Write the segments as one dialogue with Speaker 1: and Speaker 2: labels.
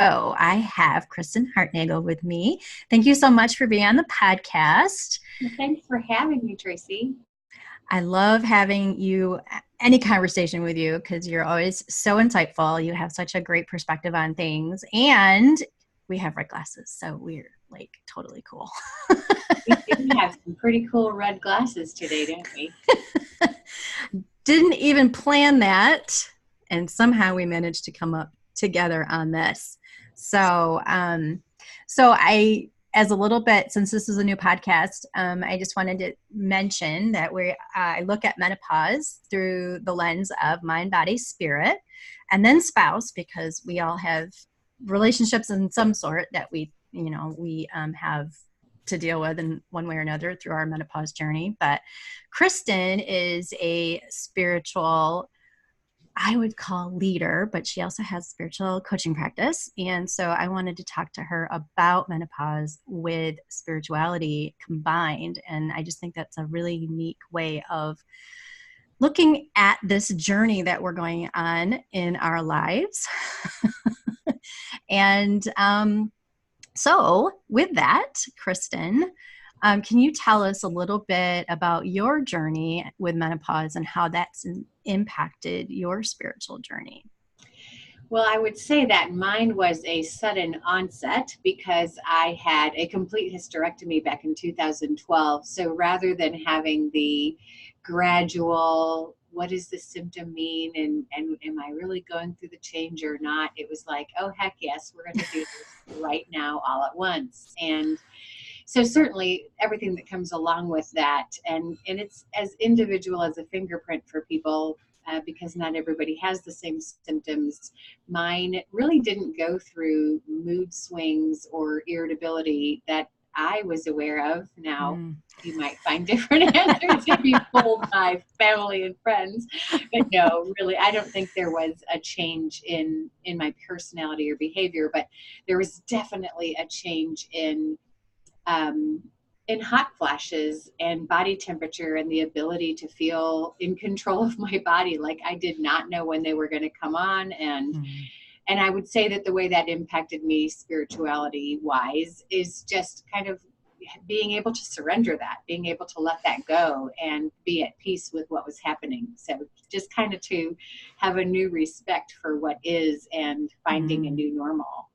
Speaker 1: I have Kristen Hartnagel with me. Thank you so much for being on the podcast.
Speaker 2: Well, thanks for having me, Tracy.
Speaker 1: I love having you, any conversation with you, because you're always so insightful. You have such a great perspective on things. And we have red glasses, so we're like totally cool.
Speaker 2: We do have some pretty cool red glasses today, don't we?
Speaker 1: Didn't even plan that. And somehow we managed to come up together on this. So, as a little bit, since this is a new podcast, I just wanted to mention that I look at menopause through the lens of mind, body, spirit, and then spouse, because we all have relationships in some sort that we have to deal with in one way or another through our menopause journey. But Kristen is a spiritual, I would call leader, but she also has spiritual coaching practice. And so I wanted to talk to her about menopause with spirituality combined. And I just think that's a really unique way of looking at this journey that we're going on in our lives. And so with that, Kristen, can you tell us a little bit about your journey with menopause and how that's impacted your spiritual journey?
Speaker 2: Well, I would say that mine was a sudden onset because I had a complete hysterectomy back in 2012. So rather than having the gradual, what does the symptom mean? And am I really going through the change or not? It was like, oh, heck yes, we're going to do this right now all at once. And so certainly everything that comes along with that, and it's as individual as a fingerprint for people because not everybody has the same symptoms. Mine really didn't go through mood swings or irritability that I was aware of. Now, you might find different answers if you polled my family and friends, but no, really, I don't think there was a change in my personality or behavior, but there was definitely a change in hot flashes and body temperature and the ability to feel in control of my body. Like I did not know when they were going to come on. And I would say that the way that impacted me spirituality wise is just kind of being able to surrender that, being able to let that go and be at peace with what was happening. So just kind of to have a new respect for what is and finding a new normal.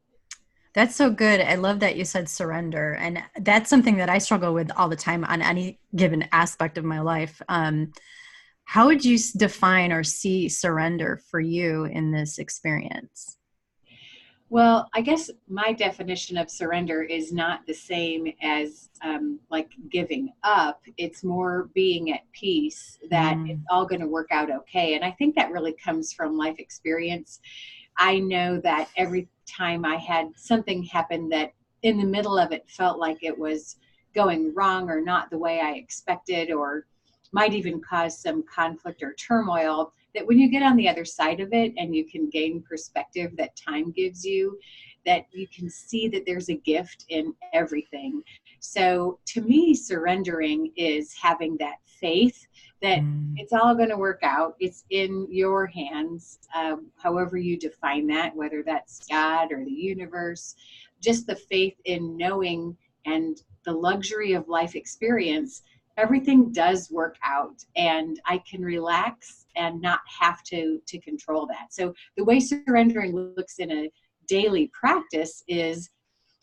Speaker 1: That's so good. I love that you said surrender. And that's something that I struggle with all the time on any given aspect of my life. How would you define or see surrender for you in this experience?
Speaker 2: Well, I guess my definition of surrender is not the same as like giving up. It's more being at peace that it's all going to work out okay. And I think that really comes from life experience. I know that every time I had something happen that in the middle of it felt like it was going wrong or not the way I expected, or might even cause some conflict or turmoil, that when you get on the other side of it and you can gain perspective that time gives you, that you can see that there's a gift in everything. So to me, surrendering is having that faith that it's all going to work out. It's in your hands, however you define that, whether that's God or the universe, just the faith in knowing and the luxury of life experience. Everything does work out and I can relax and not have to control that. So the way surrendering looks in a daily practice is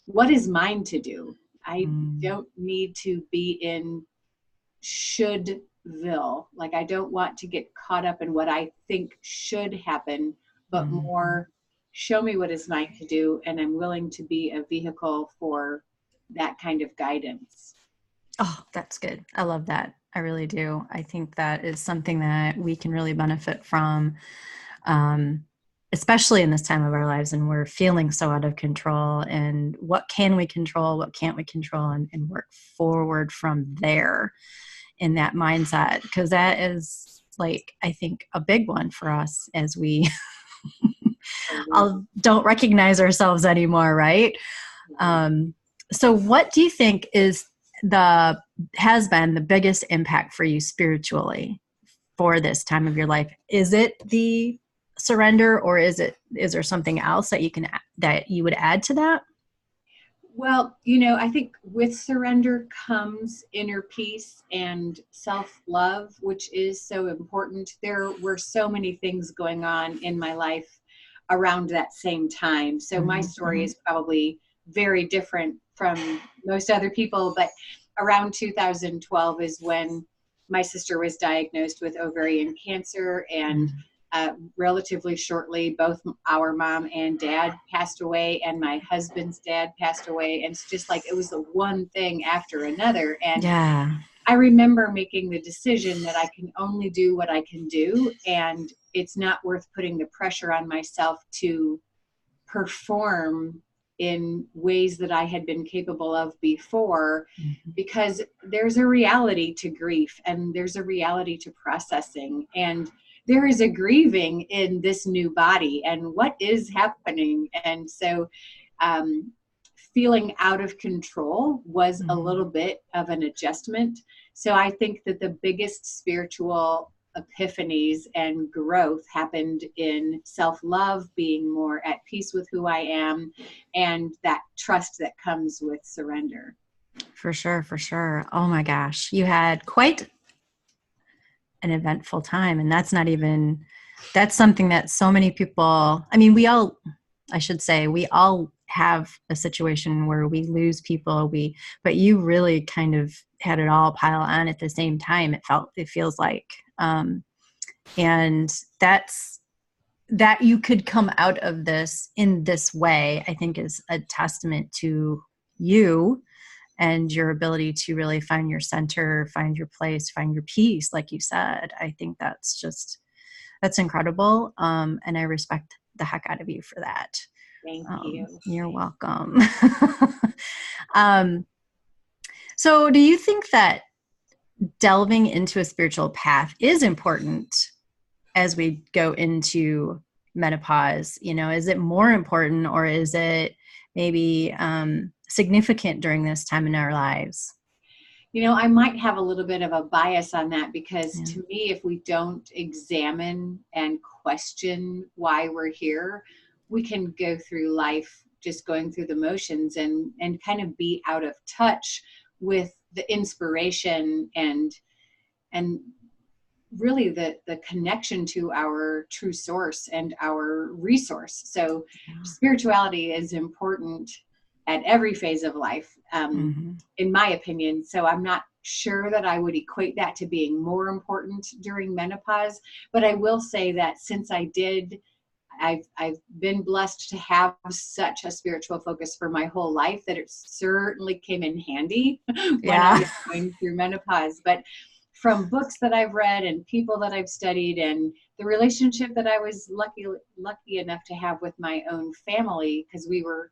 Speaker 2: what is mine to do. I don't need to be in shouldville. Like I don't want to get caught up in what I think should happen, but more show me what is mine to do. And I'm willing to be a vehicle for that kind of guidance.
Speaker 1: Oh, that's good. I love that. I really do. I think that is something that we can really benefit from, especially in this time of our lives. And we're feeling so out of control. And what can we control? What can't we control? And work forward from there in that mindset. Because that is like, I think, a big one for us as we don't recognize ourselves anymore, right? So what do you think has been the biggest impact for you spiritually for this time of your life? Is it the surrender, or is there something else that you would add to that?
Speaker 2: Well, I think with surrender comes inner peace and self-love, which is so important. There were so many things going on in my life around that same time. So my story is probably very different from most other people, but around 2012 is when my sister was diagnosed with ovarian cancer, and relatively shortly, both our mom and dad passed away, and my husband's dad passed away. And it's just like, it was the one thing after another. And
Speaker 1: Yeah.
Speaker 2: I remember making the decision that I can only do what I can do. And it's not worth putting the pressure on myself to perform in ways that I had been capable of before, because there's a reality to grief, and there's a reality to processing, and there is a grieving in this new body and what is happening. And so feeling out of control was a little bit of an adjustment. So I think that the biggest spiritual epiphanies and growth happened in self-love, being more at peace with who I am, and that trust that comes with surrender.
Speaker 1: For sure, for sure. Oh my gosh, you had quite an eventful time, and that's something that so many people, I mean, we all have a situation where we lose people, but you really kind of had it all pile on at the same time. It feels like, and that you could come out of this in this way, I think is a testament to you and your ability to really find your center, find your place, find your peace. Like you said, I think that's incredible. And I respect the heck out of you for that.
Speaker 2: Thank you.
Speaker 1: You're welcome. So do you think that delving into a spiritual path is important as we go into menopause? Is it more important, or is it maybe significant during this time in our lives?
Speaker 2: I might have a little bit of a bias on that, because to me, if we don't examine and question why we're here, we can go through life just going through the motions and kind of be out of touch with the inspiration and really the connection to our true source and our resource. So spirituality is important at every phase of life, in my opinion. So I'm not sure that I would equate that to being more important during menopause, but I will say that since I've been blessed to have such a spiritual focus for my whole life, that it certainly came in handy when I was going through menopause. But from books that I've read and people that I've studied, and the relationship that I was lucky enough to have with my own family, because we were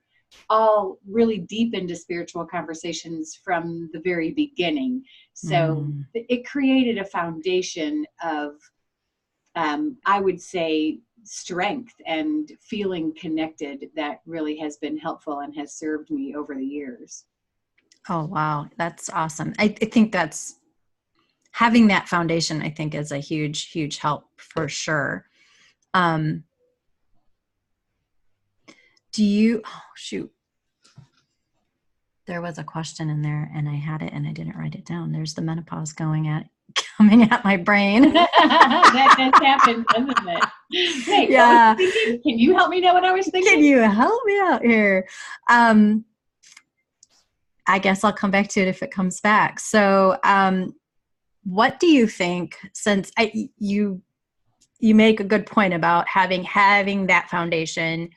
Speaker 2: all really deep into spiritual conversations from the very beginning. So it created a foundation of, I would say, strength and feeling connected that really has been helpful and has served me over the years.
Speaker 1: Oh, wow. That's awesome. I think that's having that foundation, I think, is a huge, huge help for sure. Oh, shoot. There was a question in there and I had it and I didn't write it down. There's the menopause coming at my brain.
Speaker 2: That does happen, doesn't it? Hey, yeah. Can you help me know what I was thinking?
Speaker 1: Can you help me out here? I guess I'll come back to it if it comes back. So, what do you think, since you make a good point about having that foundation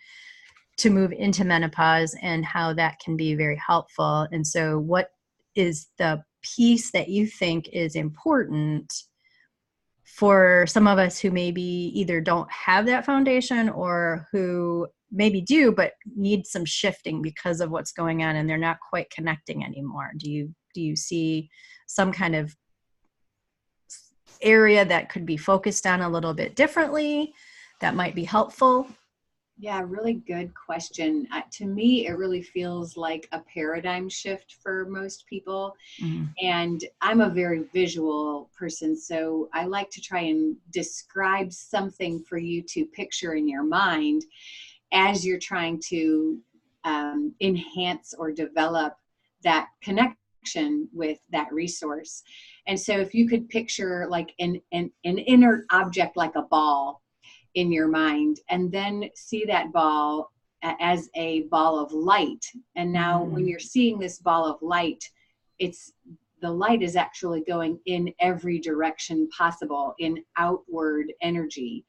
Speaker 1: to move into menopause and how that can be very helpful. And so what is the piece that you think is important for some of us who maybe either don't have that foundation, or who maybe do but need some shifting because of what's going on and they're not quite connecting anymore? Do you see some kind of area that could be focused on a little bit differently that might be helpful?
Speaker 2: Yeah, really good question. To me, it really feels like a paradigm shift for most people.
Speaker 1: Mm.
Speaker 2: And I'm a very visual person, so I like to try and describe something for you to picture in your mind as you're trying to enhance or develop that connection with that resource. And so if you could picture like an inert object like a ball in your mind, and then see that ball as a ball of light. And now when
Speaker 1: Mm.
Speaker 2: you're seeing this ball of light, it's the light is actually going in every direction possible in outward energy.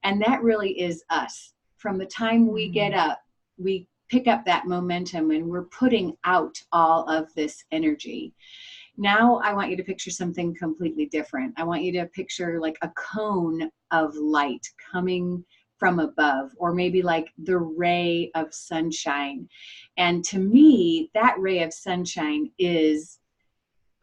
Speaker 2: And that really is us. From the time we get
Speaker 1: Mm.
Speaker 2: up, we pick up that momentum and we're putting out all of this energy. Now I want you to picture something completely different. I want you to picture like a cone of light coming from above, or maybe like the ray of sunshine. And to me, that ray of sunshine is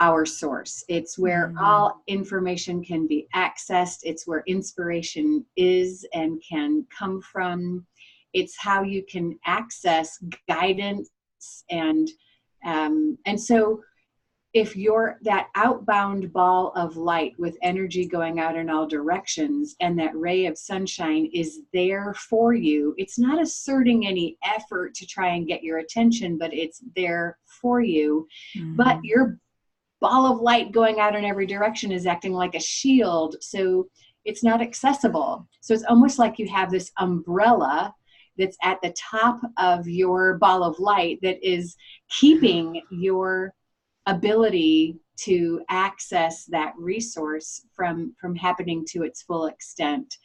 Speaker 2: our source. It's where
Speaker 1: Mm.
Speaker 2: all information can be accessed. It's where inspiration is and can come from. It's how you can access guidance and so if you're that outbound ball of light with energy going out in all directions and that ray of sunshine is there for you, it's not asserting any effort to try and get your attention, but it's there for you. But
Speaker 1: Mm.
Speaker 2: your ball of light going out in every direction is acting like a shield, so it's not accessible. So it's almost like you have this umbrella that's at the top of your ball of light that is keeping your ability to access that resource from happening to its full extent.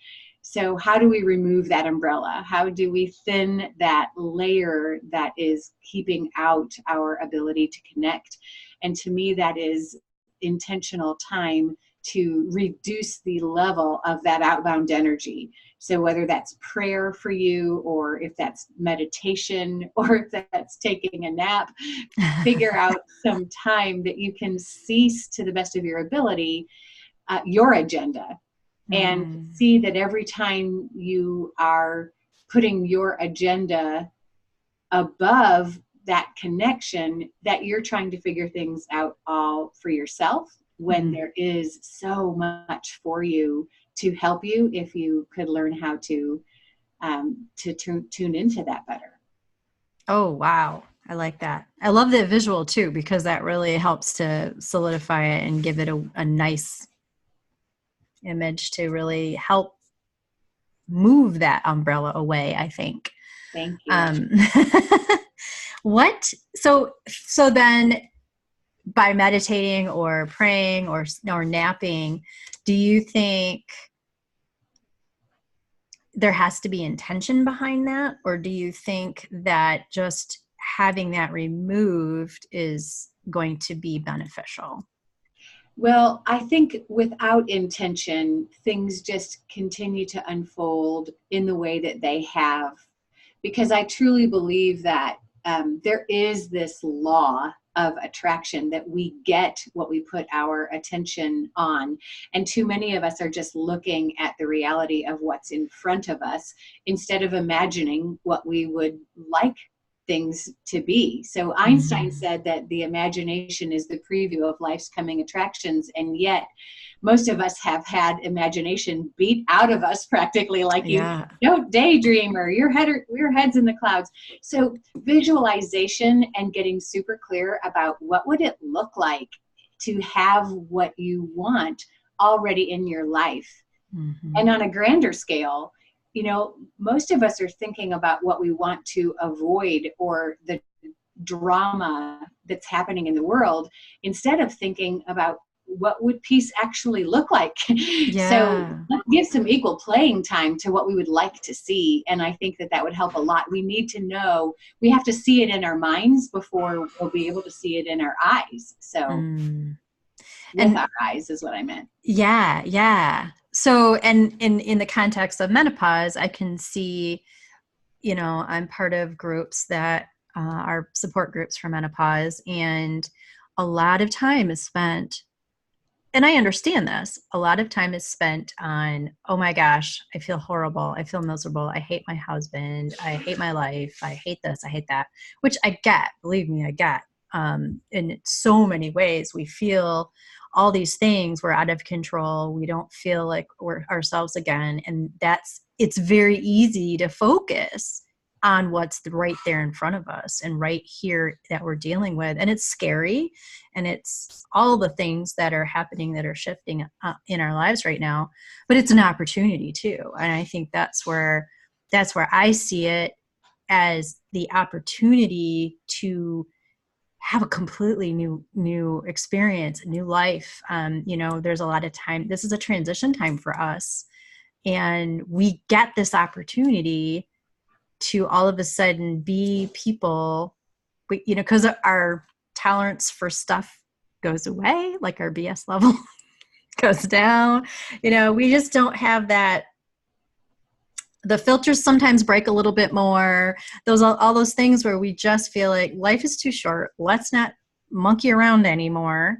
Speaker 2: So how do we remove that umbrella? How do we thin that layer that is keeping out our ability to connect? And to me, that is intentional time to reduce the level of that outbound energy. So whether that's prayer for you, or if that's meditation, or if that's taking a nap, figure out some time that you can cease to the best of your ability your agenda, and
Speaker 1: Mm.
Speaker 2: see that every time you are putting your agenda above that connection, that you're trying to figure things out all for yourself, when
Speaker 1: Mm.
Speaker 2: there is so much for you to help you if you could learn how to tune into that better.
Speaker 1: Oh, wow. I like that. I love the visual too, because that really helps to solidify it and give it a nice image to really help move that umbrella away, I think.
Speaker 2: Thank you.
Speaker 1: Um, so then by meditating or praying or napping, do you think there has to be intention behind that? Or do you think that just having that removed is going to be beneficial?
Speaker 2: Well, I think without intention, things just continue to unfold in the way that they have. Because I truly believe that there is this law of attraction, that we get what we put our attention on. And too many of us are just looking at the reality of what's in front of us instead of imagining what we would like things to be. So Einstein
Speaker 1: Mm-hmm.
Speaker 2: said that the imagination is the preview of life's coming attractions, and yet most of us have had imagination beat out of us practically, like you
Speaker 1: Yeah.
Speaker 2: don't daydream, or your head's in the clouds. So visualization and getting super clear about what would it look like to have what you want already in your life.
Speaker 1: Mm-hmm.
Speaker 2: And on a grander scale, most of us are thinking about what we want to avoid, or the drama that's happening in the world, instead of thinking about what would peace actually look like. So
Speaker 1: Yeah.
Speaker 2: let's give some equal playing time to what we would like to see. And I think that that would help a lot. We need to know, we have to see it in our minds before we'll be able to see it in our eyes. So
Speaker 1: Mm.
Speaker 2: with
Speaker 1: And
Speaker 2: our eyes is what I meant.
Speaker 1: yeah, yeah. So, and in the context of menopause, I can see, I'm part of groups that are support groups for menopause, and a lot of time is spent and I understand this. A lot of time is spent on, oh my gosh, I feel horrible. I feel miserable. I hate my husband. I hate my life. I hate this. I hate that, which I get. Believe me, I get. In so many ways, we feel all these things. We're out of control. We don't feel like we're ourselves again. And it's very easy to focus on what's right there in front of us and right here that we're dealing with. And it's scary. And it's all the things that are happening that are shifting in our lives right now, but it's an opportunity too. And I think that's where I see it, as the opportunity to have a completely new experience, a new life. There's a lot of time. This is a transition time for us, and we get this opportunity to all of a sudden be people, because our tolerance for stuff goes away, like our BS level goes down. We just don't have that. The filters sometimes break a little bit more. All those things where we just feel like life is too short. Let's not monkey around anymore,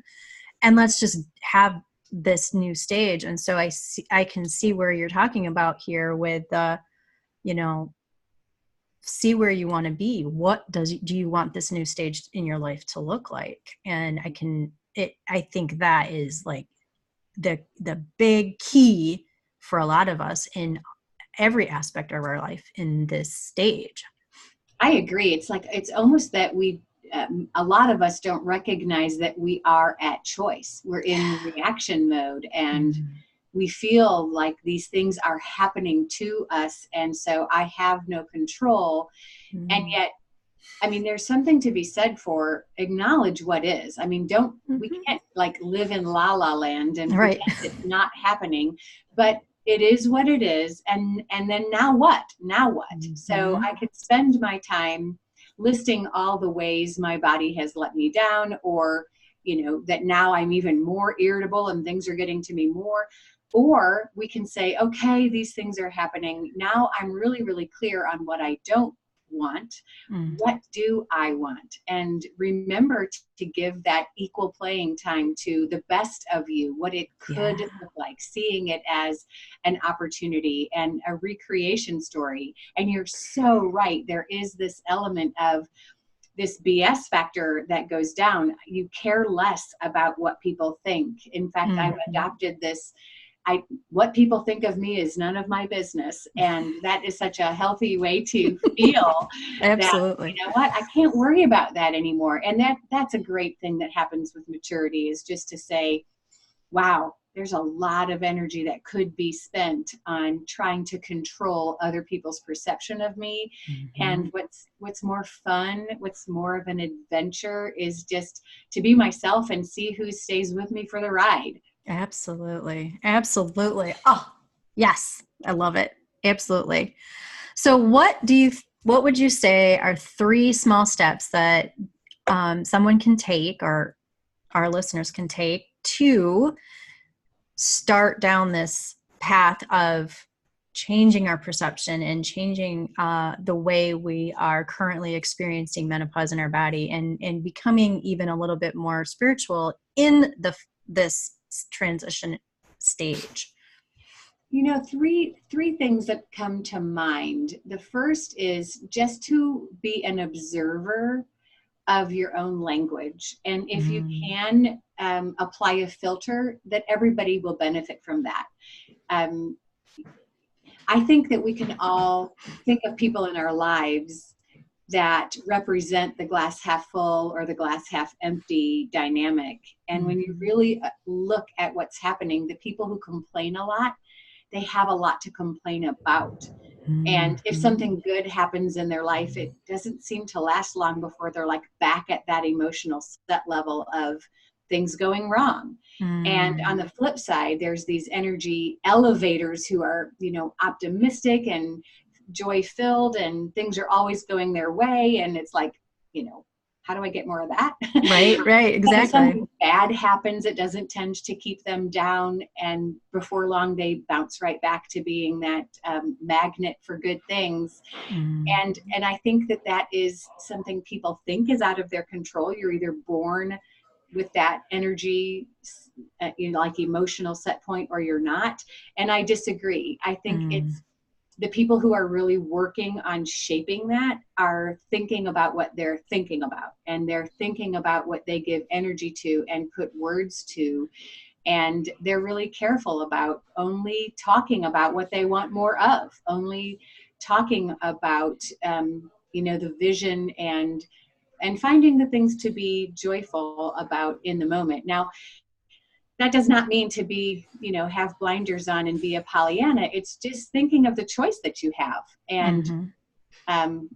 Speaker 1: and let's just have this new stage. And so I can see where you're talking about here with the, see where you want to be. What do you want this new stage in your life to look like? And I think that is like the big key for a lot of us in every aspect of our life in this stage.
Speaker 2: I agree. It's almost that a lot of us don't recognize that we are at choice. We're in reaction mode, and we feel like these things are happening to us. And so I have no control. And yet, there's something to be said for acknowledge what is. We can't like live in la la land and
Speaker 1: right.
Speaker 2: pretend it's not happening, but it is what it is. And then now what? So I could spend my time listing all the ways my body has let me down, or, that now I'm even more irritable and things are getting to me more. Or we can say, okay, these things are happening. Now I'm really, really clear on what I don't want. What do I want? And remember to give that equal playing time to the best of you, what it could look like, seeing it as an opportunity and a recreation story. And you're so right. There is this element of this BS factor that goes down. You care less about what people think. In fact, I've adopted this. What people think of me is none of my business. And that is such a healthy way to feel.
Speaker 1: Absolutely.
Speaker 2: That, you know what, I can't worry about that anymore. And that's a great thing that happens with maturity, is just to say, wow, there's a lot of energy that could be spent on trying to control other people's perception of me. And what's more fun, what's more of an adventure, is just to be myself and see who stays with me for the ride.
Speaker 1: Absolutely. Oh, yes. I love it. Absolutely. So what would you say are 3 small steps that someone can take, or our listeners can take, to start down this path of changing our perception and changing the way we are currently experiencing menopause in our body, and becoming even a little bit more spiritual in this transition stage?
Speaker 2: Three things that come to mind. The first is just to be an observer of your own language. And if you can apply a filter, that everybody will benefit from that. I think that we can all think of people in our lives that represent the glass half full or the glass half empty dynamic. And when you really look at what's happening, the people who complain a lot, they have a lot to complain about. And if something good happens in their life, it doesn't seem to last long before they're like back at that emotional set level of things going wrong. And on the flip side, there's these energy elevators who are, optimistic and joy filled, and things are always going their way. And it's like, how do I get more of that?
Speaker 1: Right, exactly.
Speaker 2: If something bad happens, it doesn't tend to keep them down. And before long, they bounce right back to being that magnet for good things. And I think that is something people think is out of their control. You're either born with that energy, like emotional set point, or you're not. And I disagree. I think it's the people who are really working on shaping that are thinking about what they're thinking about, and they're thinking about what they give energy to and put words to. And they're really careful about only talking about what they want more of, only talking about, the vision, and finding the things to be joyful about in the moment. Now, that does not mean to be, have blinders on and be a Pollyanna. It's just thinking of the choice that you have, and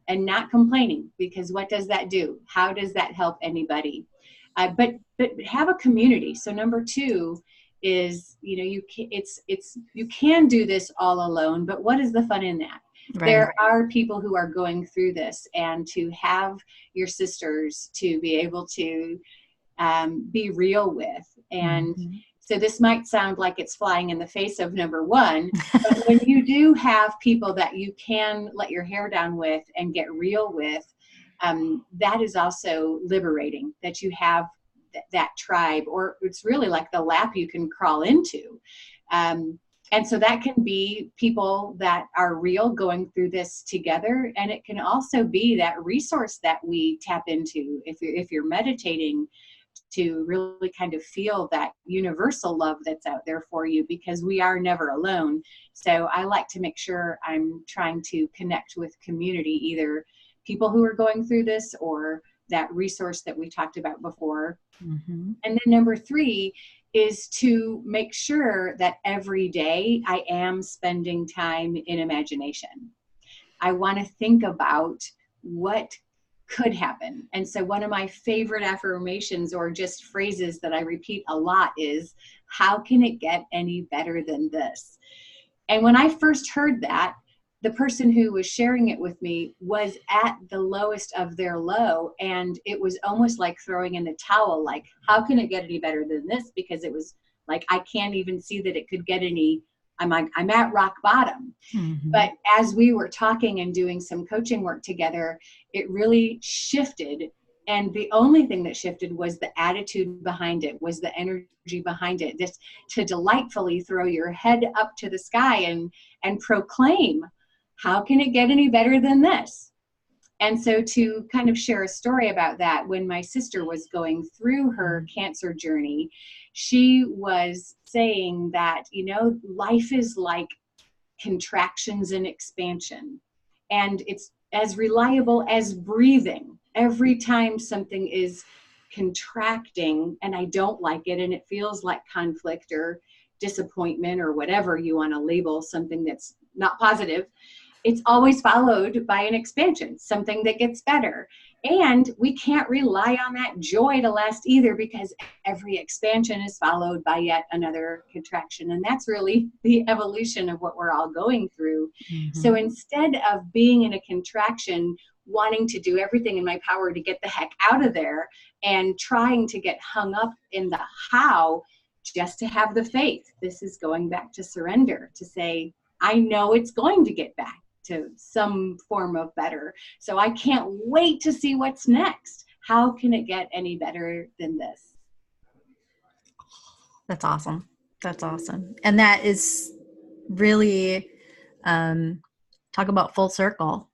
Speaker 2: not complaining, because what does that do? How does that help anybody? But have a community. So number 2 is, you can do this all alone, but what is the fun in that? Right. There are people who are going through this, and to have your sisters to be able to be real with. And so this might sound like it's flying in the face of number 1, but when you do have people that you can let your hair down with and get real with, that is also liberating, that you have that tribe, or it's really like the lap you can crawl into. And so that can be people that are real going through this together. And it can also be that resource that we tap into if you're meditating, to really kind of feel that universal love that's out there for you, because we are never alone. So I like to make sure I'm trying to connect with community, either people who are going through this or that resource that we talked about before. And then number 3 is to make sure that every day I am spending time in imagination. I want to think about what could happen. And so one of my favorite affirmations, or just phrases that I repeat a lot, is, how can it get any better than this? And when I first heard that, the person who was sharing it with me was at the lowest of their low. And it was almost like throwing in the towel, like, how can it get any better than this? Because it was like, I can't even see that it could get any, I'm at rock bottom. But as we were talking and doing some coaching work together, it really shifted. And the only thing that shifted was the attitude behind it, was the energy behind it, just to delightfully throw your head up to the sky and proclaim, how can it get any better than this? And so to kind of share a story about that, when my sister was going through her cancer journey, she was saying that, life is like contractions and expansion. And it's as reliable as breathing. Every time something is contracting and I don't like it, and it feels like conflict or disappointment or whatever you want to label something that's not positive, it's always followed by an expansion, something that gets better. And we can't rely on that joy to last either, because every expansion is followed by yet another contraction. And that's really the evolution of what we're all going through. So instead of being in a contraction, wanting to do everything in my power to get the heck out of there, and trying to get hung up in the how, just to have the faith. This is going back to surrender, to say, I know it's going to get back to some form of better. So I can't wait to see what's next. How can it get any better than this?
Speaker 1: That's awesome. That's awesome. And that is really, talk about full circle.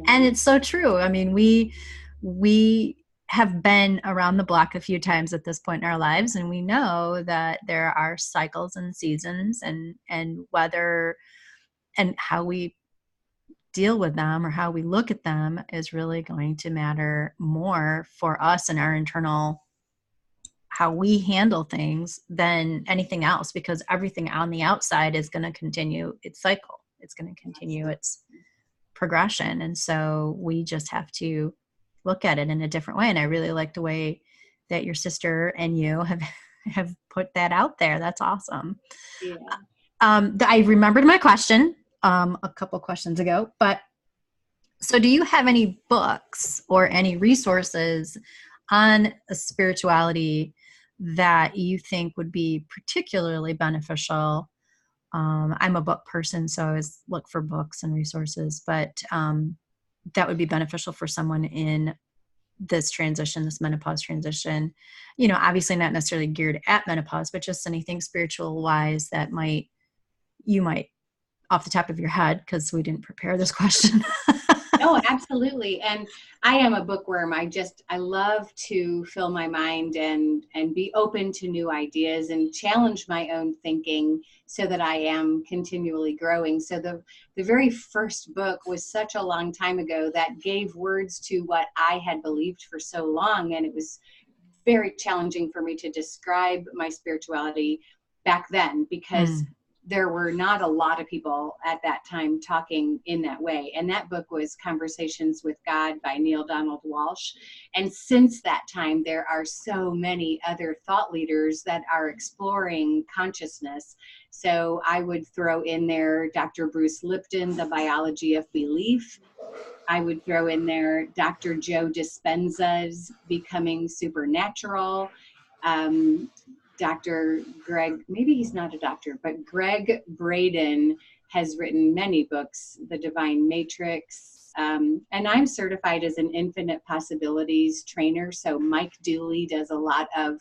Speaker 1: And it's so true. I mean, we have been around the block a few times at this point in our lives, and we know that there are cycles and seasons, and whether and how we deal with them or how we look at them is really going to matter more for us and our internal, how we handle things, than anything else, because everything on the outside is going to continue its cycle. It's going to continue its progression. And so we just have to look at it in a different way. And I really like the way that your sister and you have put that out there. That's awesome.
Speaker 2: Yeah.
Speaker 1: I remembered my question a couple questions ago, but so do you have any books or any resources on spirituality that you think would be particularly beneficial? I'm a book person, so I always look for books and resources, but that would be beneficial for someone in this transition, this menopause transition, you know, obviously not necessarily geared at menopause, but just anything spiritual wise that you might off the top of your head, because we didn't prepare this question.
Speaker 2: Oh, absolutely. And I am a bookworm. I love to fill my mind and be open to new ideas and challenge my own thinking so that I am continually growing. So the very first book was such a long time ago that gave words to what I had believed for so long. And it was very challenging for me to describe my spirituality back then, because there were not a lot of people at that time talking in that way. And that book was Conversations with God by Neil Donald Walsh. And since that time, there are so many other thought leaders that are exploring consciousness. So I would throw in there Dr. Bruce Lipton, The Biology of Belief. I would throw in there Dr. Joe Dispenza's Becoming Supernatural. Dr. Greg, maybe he's not a doctor, but Greg Braden has written many books, The Divine Matrix. And I'm certified as an infinite possibilities trainer. So Mike Dooley does a lot of,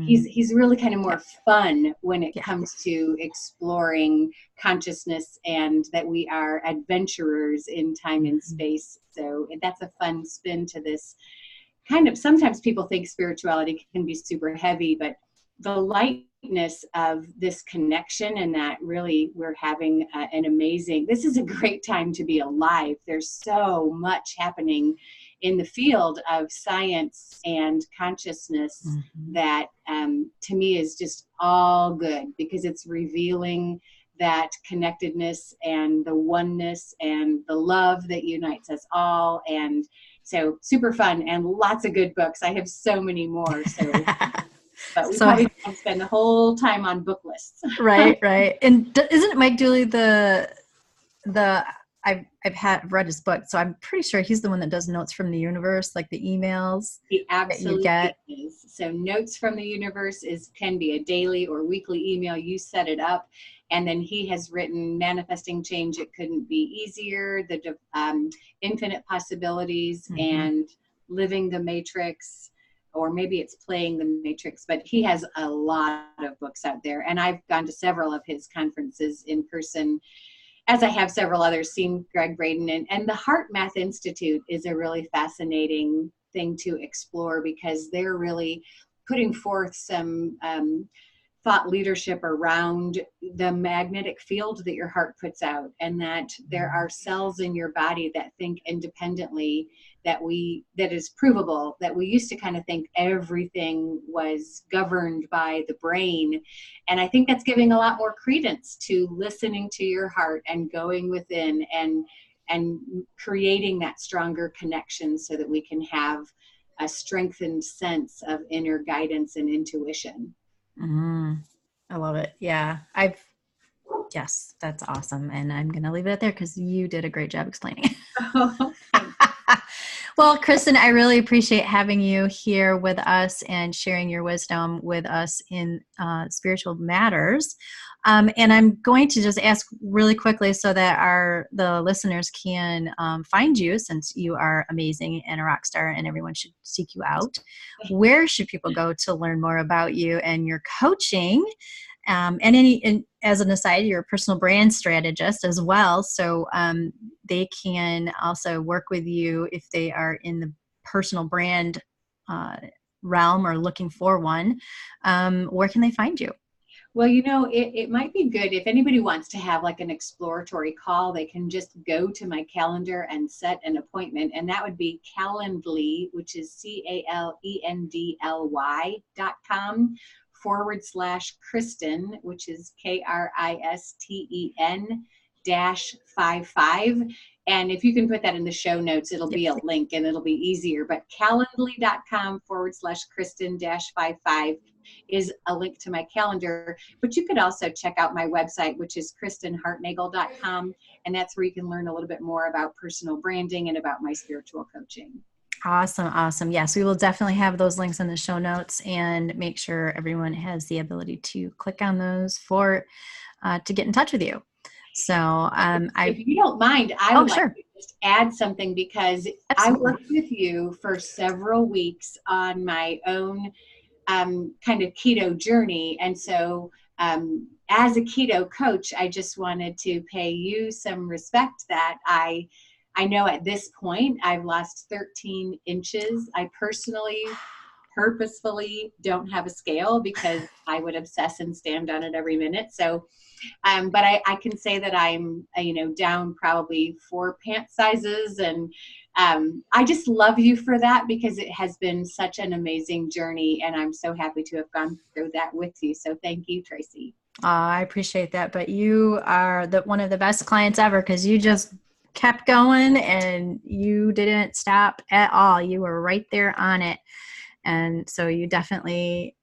Speaker 2: he's really kind of more fun when it comes to exploring consciousness and that we are adventurers in time and space. So that's a fun spin to this kind of, sometimes people think spirituality can be super heavy, but the lightness of this connection and that really we're having an amazing, this is a great time to be alive. There's so much happening in the field of science and consciousness that to me is just all good, because it's revealing that connectedness and the oneness and the love that unites us all. And so super fun and lots of good books. I have so many more. So but we probably don't spend the whole time on book lists.
Speaker 1: Right. And isn't Mike Dooley I've read his book, so I'm pretty sure he's the one that does Notes from the Universe, like the emails.
Speaker 2: He absolutely
Speaker 1: that you get.
Speaker 2: is. So Notes from the Universe can be a daily or weekly email. You set it up. And then he has written Manifesting Change, It Couldn't Be Easier, The Infinite Possibilities, and Living the Matrix. Or maybe it's Playing the Matrix, but he has a lot of books out there. And I've gone to several of his conferences in person, as I have several others, seen Greg Braden. And the Heart Math Institute is a really fascinating thing to explore, because they're really putting forth some thought leadership around the magnetic field that your heart puts out, and that there are cells in your body that think independently, that is provable, that we used to kind of think everything was governed by the brain. And I think that's giving a lot more credence to listening to your heart and going within and creating that stronger connection so that we can have a strengthened sense of inner guidance and intuition.
Speaker 1: I love it. Yeah. Yes, that's awesome. And I'm going to leave it there because you did a great job explaining. Well, Kristen, I really appreciate having you here with us and sharing your wisdom with us in spiritual matters. And I'm going to just ask really quickly so that the listeners can find you, since you are amazing and a rock star and everyone should seek you out. Where should people go to learn more about you and your coaching? And as an aside, you're a personal brand strategist as well. So they can also work with you if they are in the personal brand realm or looking for one. Where can they find you?
Speaker 2: Well, it might be good if anybody wants to have like an exploratory call, they can just go to my calendar and set an appointment. And that would be Calendly, which is calendly.com/Kristen, which is KRISTEN-55. And if you can put that in the show notes, it'll be a link and it'll be easier. But calendly.com/Kristen-55 is a link to my calendar. But you could also check out my website, which is KristenHartnagel.com. And that's where you can learn a little bit more about personal branding and about my spiritual coaching.
Speaker 1: Awesome. Yes, we will definitely have those links in the show notes and make sure everyone has the ability to click on those to get in touch with you. So
Speaker 2: if you don't mind, I would like to just add something because I
Speaker 1: Absolutely.
Speaker 2: worked with you for several weeks on my own kind of keto journey. And so as a keto coach, I just wanted to pay you some respect that I know at this point I've lost 13 inches. I personally purposefully don't have a scale because I would obsess and stand on it every minute. So, but I can say that I'm, down probably 4 pant sizes. And I just love you for that because it has been such an amazing journey. And I'm so happy to have gone through that with you. So thank you, Tracy.
Speaker 1: I appreciate that. But you are one of the best clients ever because you just kept going and you didn't stop at all. You were right there on it. And so you definitely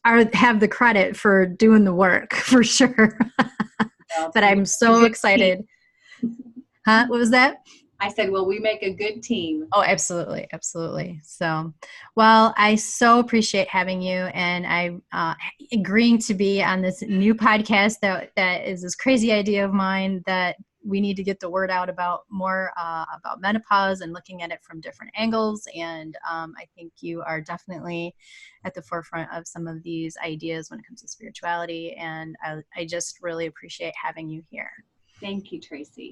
Speaker 1: have the credit for doing the work for sure.
Speaker 2: Well,
Speaker 1: But
Speaker 2: we
Speaker 1: I'm so excited. Huh? What was that?
Speaker 2: I said, well, we make a good team.
Speaker 1: Oh, absolutely. Absolutely. So, well, I so appreciate having you and I agreeing to be on this new podcast that is this crazy idea of mine that we need to get the word out about more about menopause and looking at it from different angles. And I think you are definitely at the forefront of some of these ideas when it comes to spirituality. And I just really appreciate having you here.
Speaker 2: Thank you, Tracy.